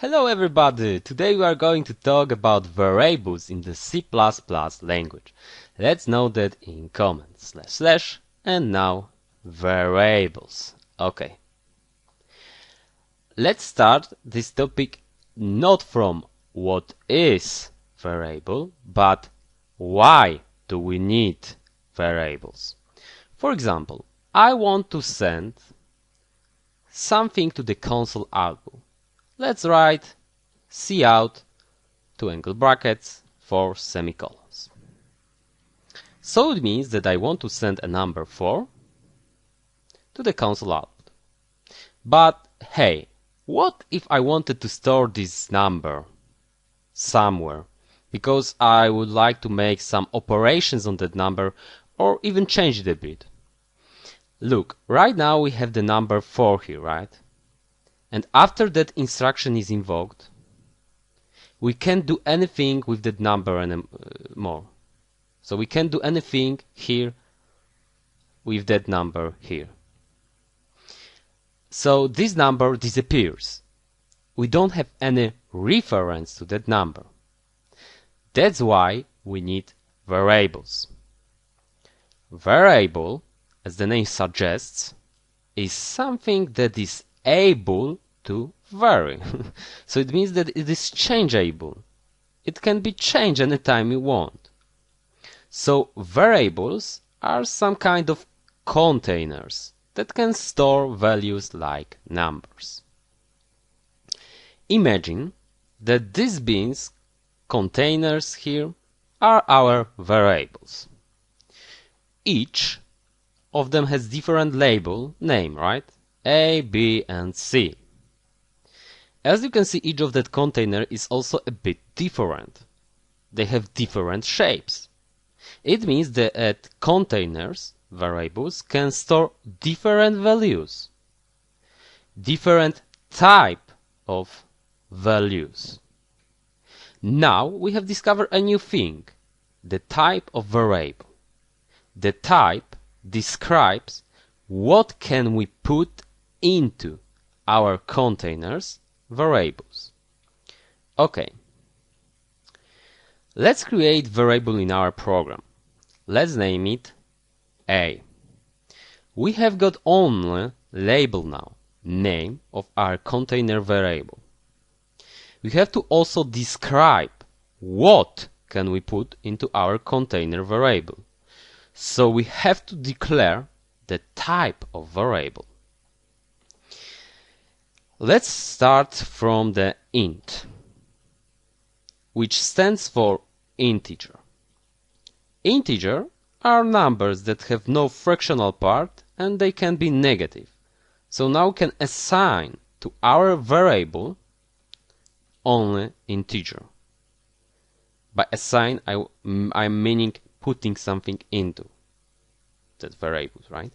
Hello everybody! Today we are going to talk about variables in the C++ language. Let's note that in comments / and now variables. Okay. Let's start this topic not from what is variable, but why do we need variables. For example, I want to send something to the console output. Let's write cout 2 angle brackets 4 semicolons. So it means that I want to send a number 4 to the console output. But hey, what if I wanted to store this number somewhere? Because I would like to make some operations on that number or even change it a bit. Look, right now we have the number 4 here, right? And after that instruction is invoked, we can't do anything with that number anymore. So we can't do anything here with that number here. So this number disappears. We don't have any reference to that number. That's why we need variables. Variable, as the name suggests, is something that is able to vary. So it means that it is changeable. It can be changed anytime you want. So variables are some kind of containers that can store values like numbers. Imagine that these beans containers here are our variables. Each of them has different label name, right? A, B, and C. As you can see, each of that container is also a bit different. They have different shapes. It means that containers, variables, can store different values, different type of values. Now we have discovered a new thing, the type of variable. The type describes what can we put into our containers variables. Okay, let's create variable in our program. Let's name it A. We have got only label now, name of our container variable. We have to also describe what can we put into our container variable. So we have to declare the type of variable. Let's start from the int, which stands for integer. Integer are numbers that have no fractional part and they can be negative. So now we can assign to our variable only integer. By assign, I'm meaning putting something into that variable, right?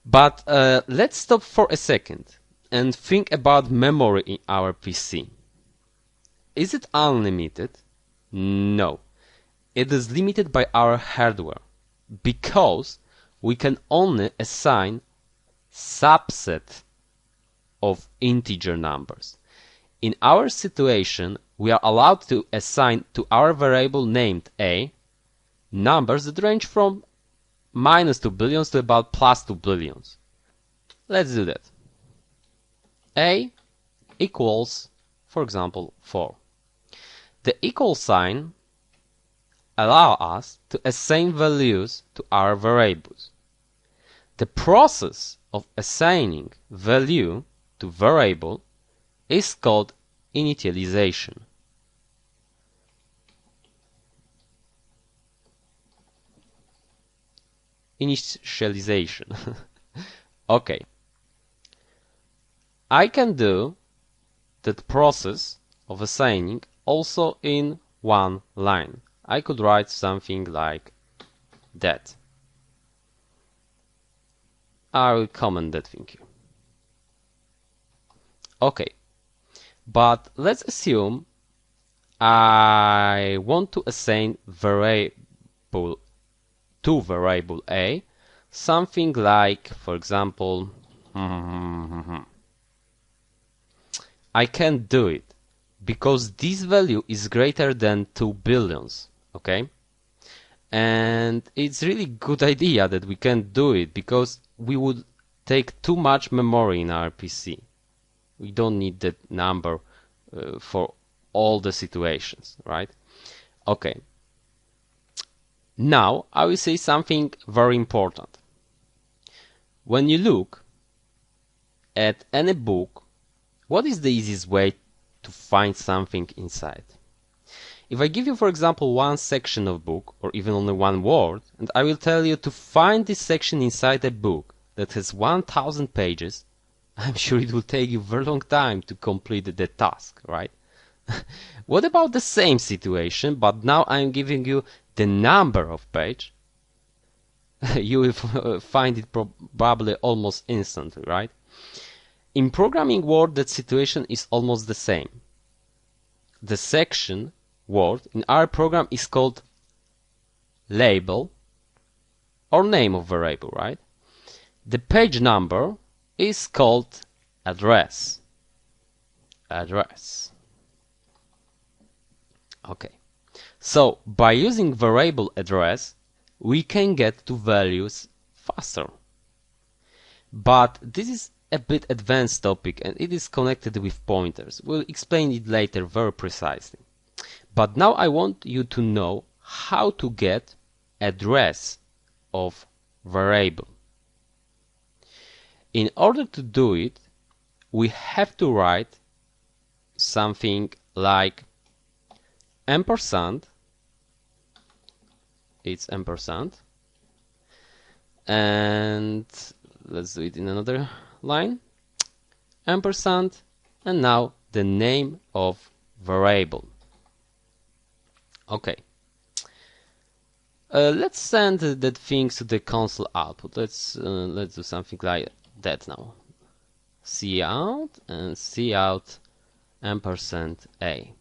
But let's stop for a second and think about memory in our PC. Is it unlimited? No. It is limited by our hardware because we can only assign subset of integer numbers. In our situation, we are allowed to assign to our variable named A numbers that range from -2 billions to about +2 billions. Let's do that. A equals, for example, 4. The equal sign allows us to assign values to our variables. The process of assigning value to variable is called initialization. Okay. I can do that process of assigning also in one line. I could write something like that. I will comment that thing here. Okay, but let's assume I want to assign variable to variable A something like, for example, I can't do it because this value is greater than 2 billions, okay? And it's really good idea that we can do it because we would take too much memory in our PC. We don't need that number for all the situations, right? Okay. Now I will say something very important. When you look at any book, what is the easiest way to find something inside? If I give you, for example, one section of book, or even only one word, and I will tell you to find this section inside a book that has 1000 pages, I'm sure it will take you a very long time to complete the task, right? What about the same situation, but now I'm giving you the number of page? You will find it probably almost instantly, right? In programming world, that situation is almost the same. The section word in our program is called label or name of variable, right? The page number is called address. Okay. So by using variable address, we can get to values faster. But this is a bit advanced topic and it is connected with pointers. We'll explain it later very precisely. But now I want you to know how to get address of variable. In order to do it, we have to write something like ampersand. It's ampersand. And let's do it in another line. Ampersand, and now the name of variable. Okay. Let's send that things to the console output. Let's do something like that now. Cout and cout ampersand a.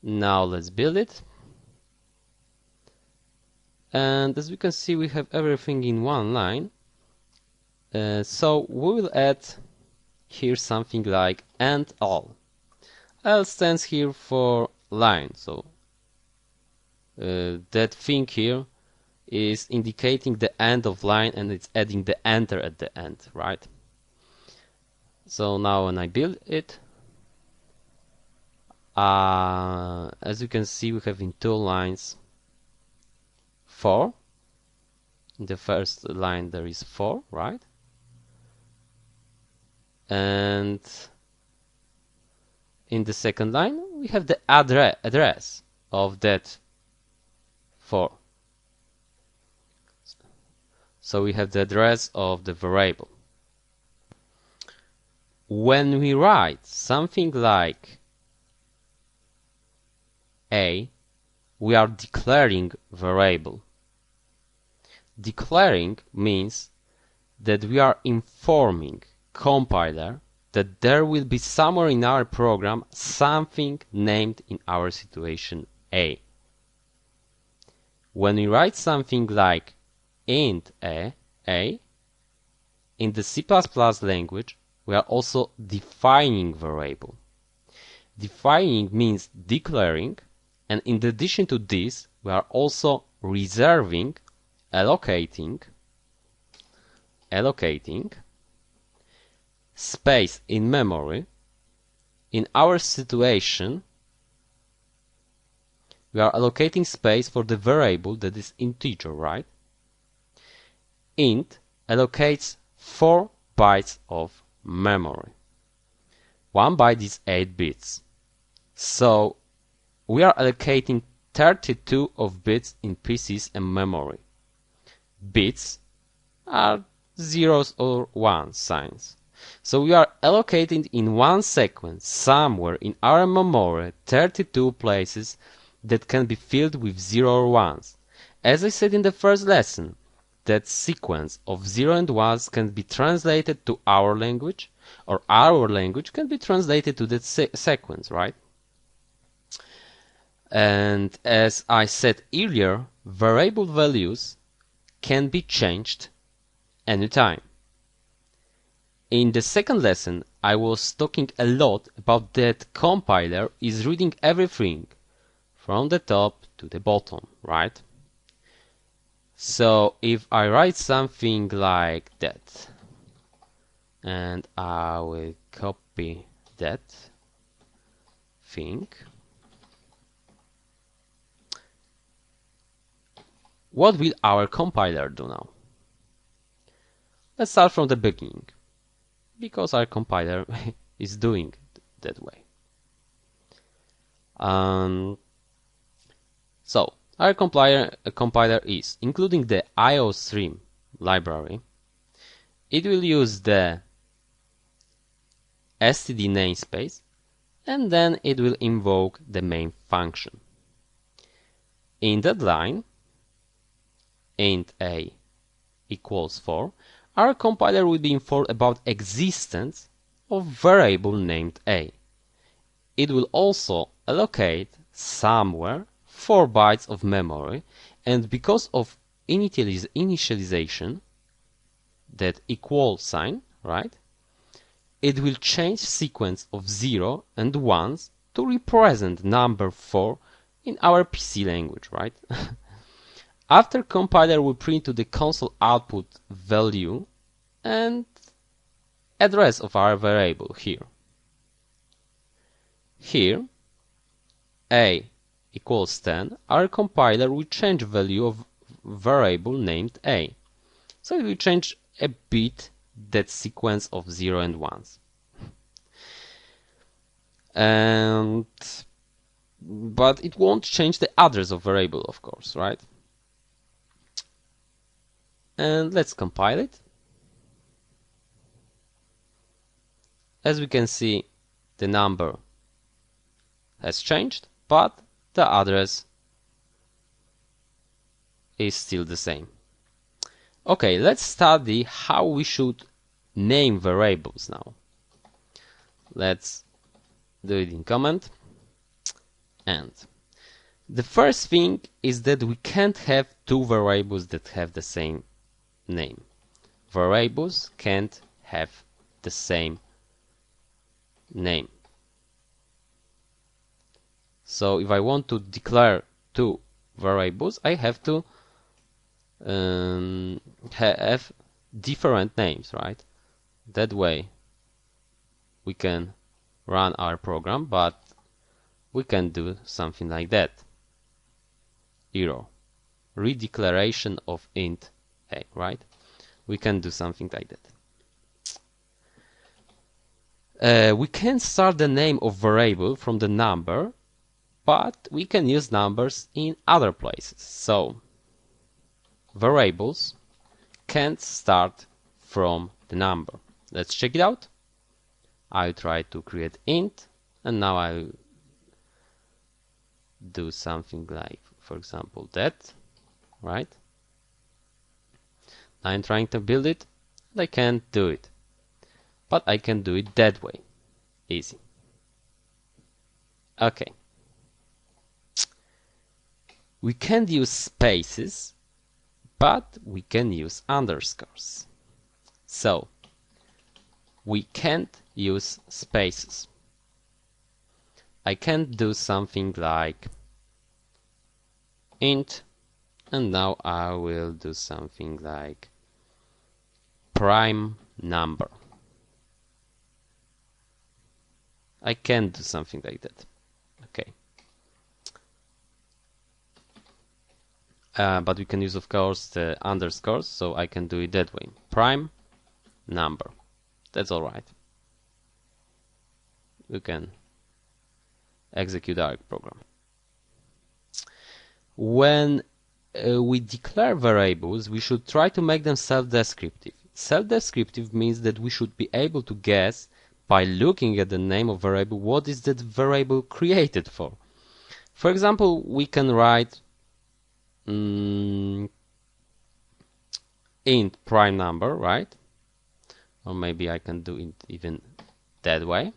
Now let's build it. And as we can see, we have everything in one line. So we will add here something like and all. L stands here for line, so that thing here is indicating the end of line and it's adding the enter at the end, right? So now when I build it, as you can see, we have in 2 lines 4. In the first line there is 4, right? And in the second line we have the address of that 4. So we have the address of the variable. When we write something like a, we are declaring variable. Declaring means that we are informing compiler that there will be somewhere in our program something named in our situation a. When we write something like int a, in the C++ language, we are also defining variable. Defining means declaring, and in addition to this, we are also reserving, allocating space in memory. In our situation, we are allocating space for the variable that is integer, right? Int allocates 4 bytes of memory. 1 byte is 8 bits. So we are allocating 32 of bits in PCs and memory. Bits are zeros or one signs. So we are allocating in one sequence somewhere in our memory 32 places that can be filled with 0 or 1s. As I said in the first lesson, that sequence of 0 and 1s can be translated to our language, or our language can be translated to that sequence, right? And as I said earlier, variable values can be changed anytime. In the second lesson, I was talking a lot about that compiler is reading everything from the top to the bottom, right? So if I write something like that, and I will copy that thing, what will our compiler do now? Let's start from the beginning, because our compiler is doing it that way. So our compiler is including the IOStream library. It will use the std namespace, and then it will invoke the main function. In that line, int a equals 4, our compiler will be informed about existence of variable named a. It will also allocate somewhere 4 bytes of memory, and because of initialization, that equal sign, right? It will change sequence of 0 and 1s to represent number 4 in our PC language, right? After compiler will print to the console output value and address of our variable here. Here, a equals 10, our compiler will change value of variable named a. So it will change a bit that sequence of 0 and 1s. But it won't change the address of variable, of course, right? And let's compile it. As we can see, the number has changed, but the address is still the same. Okay, let's study how we should name variables now. Let's do it in comment. And the first thing is that we can't have two variables that have the same name. Variables can't have the same name. So if I want to declare two variables, I have to have different names, right? That way we can run our program, but we can do something like that. Error. Redeclaration of int a, right? We can do something like that. We can start the name of variable from the number, but we can use numbers in other places. So variables can't start from the number. Let's check it out. I'll try to create int, and now I'll do something like, for example, that, right? I'm trying to build it, and I can't do it. But I can do it that way. Easy. Okay. We can't use spaces, but we can use underscores. So, we can't use spaces. I can do something like int, and now I will do something like prime number. I can do something like that. Okay. But we can use, of course, the underscores, so I can do it that way. Prime number. That's all right. We can execute our program. When we declare variables, we should try to make them self-descriptive. Self-descriptive means that we should be able to guess by looking at the name of variable what is that variable created for. For example, we can write int prime number, right? Or maybe I can do it even that way,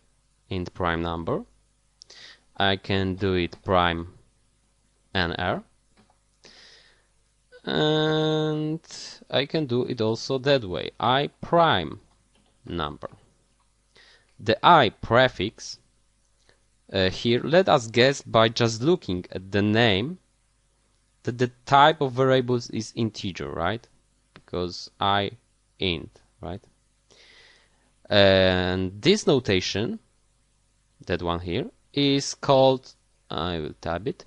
int prime number. I can do it prime nr, and I can do it also that way, I prime number. The I prefix here, let us guess by just looking at the name that the type of variables is integer, right? Because I int, right? And this notation, that one here, is called, I will tab it,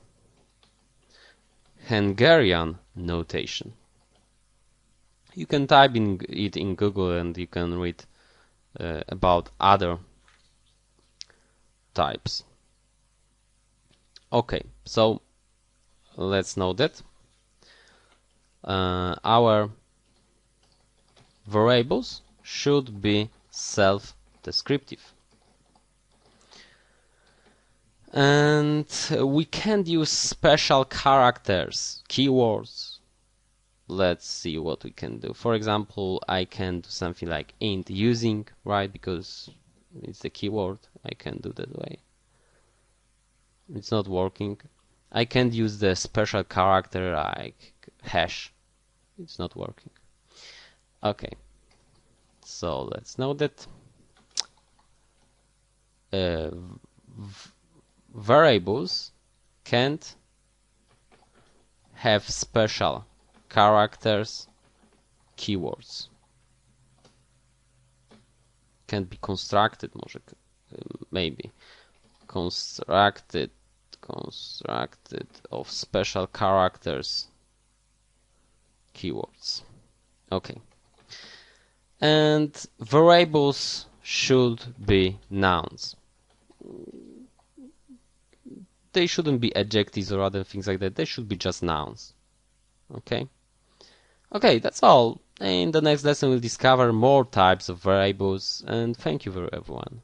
Hungarian notation. You can type it in Google and you can read about other types. Okay, so let's know that our variables should be self-descriptive. And we can't use special characters, keywords. Let's see what we can do. For example, I can do something like int using, right? Because it's the keyword. I can do that way. It's not working. I can't use the special character like hash. It's not working. Okay. So let's know that variables can't have special characters, keywords. Can't be constructed, maybe. Constructed of special characters, keywords. Okay. And variables should be nouns. They shouldn't be adjectives or other things like that. They should be just nouns. Okay? Okay, that's all. In the next lesson we'll discover more types of variables, and thank you everyone.